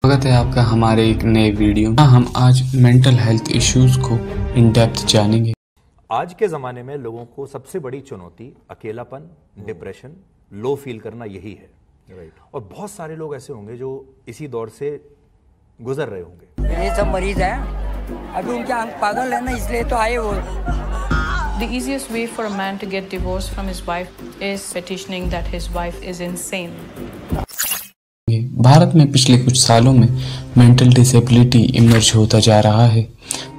स्वागत है आपका हमारे एक नए वीडियो में। हम आज मेंटल हेल्थ इश्यूज को इन डेप्थ जानेंगे। आज के ज़माने में लोगों को सबसे बड़ी चुनौती अकेलापन, डिप्रेशन, लो फील करना यही है। राइट। और बहुत सारे लोग ऐसे होंगे जो इसी दौर से गुजर रहे होंगे। ये सब मरीज हैं, अभी उनके आंख पागल है ना, इसलिए तो आए वो। The easiest way for a man to get divorced from his wife is petitioning that his wife is insane. Bharat में पिछले कुछ सालों में मेंटल डिसेबिलिटी इमर्ज होता जा रहा है।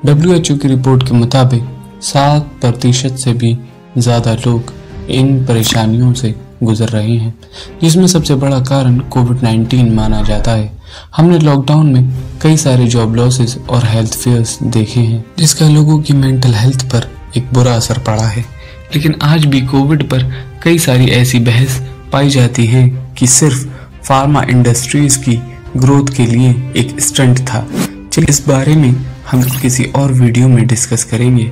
WHO की रिपोर्ट के मुताबिक 7% से भी ज़्यादा लोग इन परेशानियों से गुजर रहे हैं, जिसमें सबसे बड़ा कारण कोविड-19 माना जाता है। हमने लॉकडाउन में कई सारे जॉब लॉसेस और हेल्थ फेयर्स देखे हैं, जिसका लोगों की मेंटल हेल्थ पर एक बुरा असर पड़ा है। लेकिन आज भी कोविड पर कई सारी ऐसी बहस पाई जाती है कि सिर्फ फार्मा इंडस्ट्रीज की ग्रोथ के लिए एक स्टंट था। चलिए इस बारे में हम किसी और वीडियो में डिस्कस करेंगे।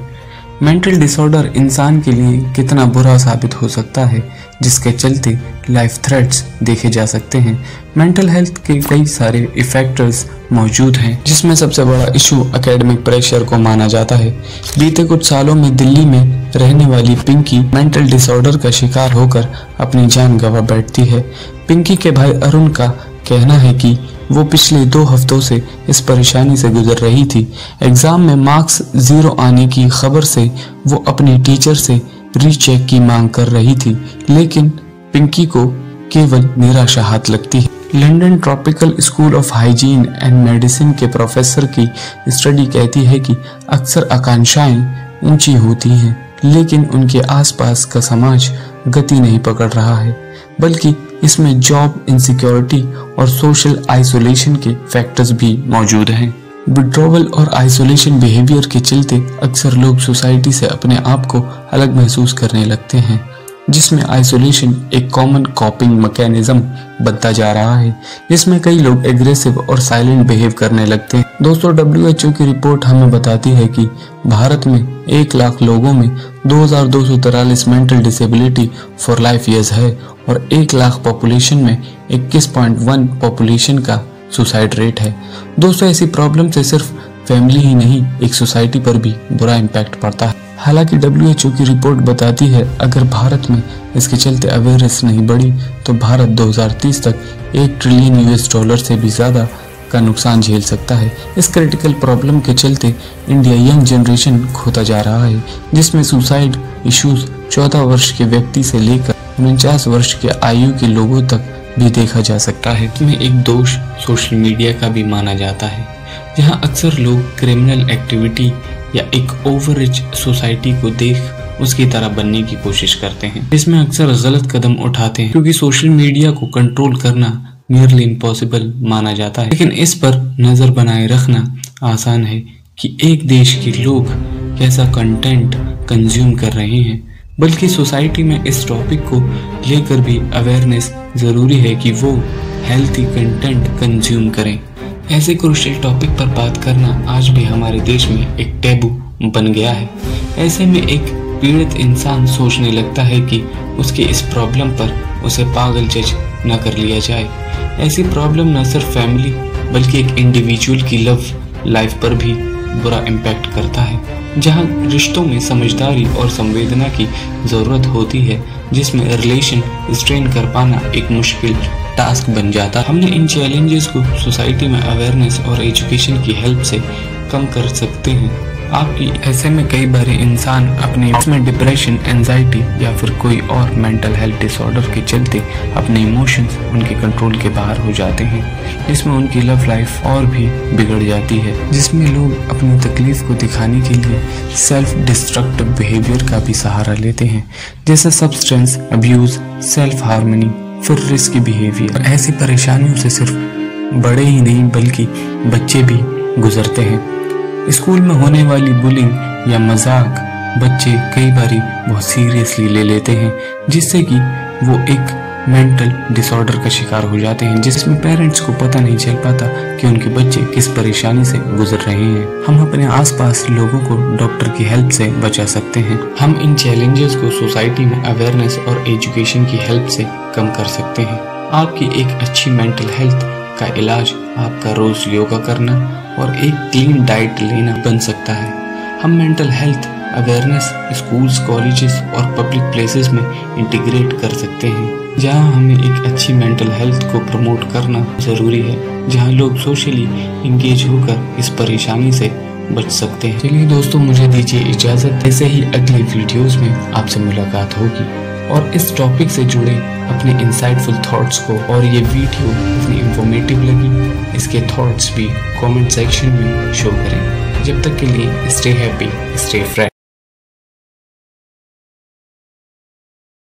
मेंटल डिसऑर्डर इंसान के लिए कितना बुरा साबित हो सकता है, जिसके चलते लाइफ थ्रेट्स देखे जा सकते हैं। मेंटल हेल्थ के कई सारे इफेक्टर्स मौजूद हैं, जिसमें सबसे बड़ा इशू एकेडमिक प्रेशर को माना जाता है। बीते कुछ सालों में दिल्ली में रहने वाली पिंकी मेंटल डिसऑर्डर का शिकार होकर अपनी जान गंवा बैठती है। पिंकी के भाई अरुण का कहना है कि वो पिछले 2 हफ्तों से इस परेशानी से गुजर रही थी। एग्जाम में मार्क्स 0 आने की खबर से वो अपनी टीचर से रीचेक की मांग कर रही थी, लेकिन पिंकी को केवल निराशा हाथ लगती है। London tropical school of hygiene and medicine के प्रोफेसर की स्टडी कहती है कि अक्सर आकांक्षाएं ऊंची होती हैं, लेकिन उनके आसपास का समाज गति नहीं पकड़ रहा है, बल्कि इसमें जॉब इनसिक्योरिटी और सोशल आइसोलेशन के फैक्टर्स भी मौजूद हैं। विड्रॉवल और आइसोलेशन बिहेवियर के चलते अक्सर लोग सोसाइटी से अपने आप को अलग महसूस करने लगते हैं, जिसमें आइसोलेशन एक कॉमन कॉपिंग मैकेनिज्म बनता जा रहा है, जिसमें कई लोग एग्रेसिव और साइलेंट बिहेव करने लगते हैं। दोस्तों, WHO की रिपोर्ट हमें बताती है कि भारत में 1 लाख लोगों में 2243 mental disability for life years है और 1 लाख पॉपुलेशन में 21.1 पॉपुलेशन का सुसाइड रेट है। दोस्तों, ऐसी प्रॉब्लम से सिर्फ फैमिली ही नहीं, एक सोसाइटी पर भी बुरा इम्पैक्ट पड़ता है। हालांकि WHO की रिपोर्ट बताती है अगर भारत में इसके चलते अवेयरनेस नहीं बढ़ी तो भारत 2030 तक $1 ट्रिलियन से भी ज्यादा का नुकसान झेल सकता है। इस क्रिटिकल प्रॉब्लम के चलते इंडिया यंग जनरेशन खोता जा रहा है, जिसमें सुसाइड इश्यूज 14 वर्ष के व्यक्ति से लेकर 49 वर्ष के आयु के लोगों तक भी देखा जा सकता है। इसमें एक दोष सोशल मीडिया का भी माना जाता है, जहां अक्सर लोग क्रिमिनल एक्टिविटी या एक ओवर रिच सोसाइटी को देख उसकी तरह बनने की कोशिश करते हैं, जिसमें अक्सर गलत कदम उठाते हैं, क्योंकि सोशल मीडिया को कंट्रोल करना नियरली इम्पॉसिबल माना जाता है। लेकिन इस पर नजर बनाए रखना आसान है कि एक देश के लोग कैसा कंटेंट कंज्यूम कर रहे हैं, बल्कि सोसाइटी में इस टॉपिक को लेकर भी अवेयरनेस जरूरी है कि वो हेल्थी कंटेंट कंज्यूम करें। ऐसे क्रूशियल टॉपिक पर बात करना आज भी हमारे देश में एक टैबू बन गया है। ऐसे में एक पीड़ित इंसान सोचने लगता है कि उसके इस प्रॉब्लम पर उसे पागल जज न कर लिया जाए। ऐसी प्रॉब्लम न सिर्फ फैमिली बल्कि एक इंडिविजुअल की लव लाइफ पर भी बुरा इम्पैक्ट करता है, जहां रिश्तों में समझदारी और संवेदना की जरूरत होती है, जिसमें रिलेशन स्ट्रेन कर पाना एक मुश्किल टास्क बन जाता है। हमने इन चैलेंजेस को सोसाइटी में अवेयरनेस और एजुकेशन की हेल्प से कम कर सकते हैं। आपकी ऐसे में कई बार इंसान अपने इसमें डिप्रेशन, एंजाइटी या फिर कोई और मेंटल हेल्थ डिसऑर्डर के चलते अपने इमोशंस उनके कंट्रोल के बाहर हो जाते हैं, जिसमें उनकी लव लाइफ और भी बिगड़ जाती है, जिसमें लोग अपनी तकलीफ को दिखाने के लिए सेल्फ डिस्ट्रक्टिव बिहेवियर का भी सहारा लेते हैं, जैसे सब्सटेंस अब्यूज, सेल्फ हार्मनी, फिर रिस्की बिहेवियर। ऐसी परेशानियों से सिर्फ बड़े ही नहीं बल्कि बच्चे भी गुजरते हैं। स्कूल में होने वाली बुलिंग या मजाक बच्चे कई बारी बहुत सीरियसली ले लेते हैं, जिससे कि वो एक मेंटल डिसऑर्डर का शिकार हो जाते हैं, जिसमें पेरेंट्स को पता नहीं चल पाता कि उनके बच्चे किस परेशानी से गुजर रहे हैं। हम अपने आसपास लोगों को डॉक्टर की हेल्प से बचा सकते हैं। हम इन चैलेंजेस को सोसाइटी में अवेयरनेस और एजुकेशन की हेल्प से कम कर सकते हैं। आपकी एक अच्छी मेंटल हेल्थ का इलाज आपका रोज योगा करना और एक क्लीन डाइट लेना बन सकता है। हम mental health awareness schools, colleges और पब्लिक प्लेसेस में इंटीग्रेट कर सकते हैं, जहां हमें एक अच्छी मेंटल हेल्थ को प्रमोट करना जरूरी है, जहां लोग सोशली इंगेज होकर इस परेशानी से बच सकते हैं। चलिए दोस्तों, मुझे दीजिए इजाजत। ऐसे ही अगली वीडियोस में आपसे मुलाकात होगी और इस टॉपिक से जुड़े अपने इंसाइटफुल थॉट्स को, और ये वीडियो इतनी इंफॉर्मेटिव लगी, इसके थॉट्स भी कमेंट सेक्शन में शो करें। जब तक के लिए स्टे हैप्पी, स्टे फ्रेश।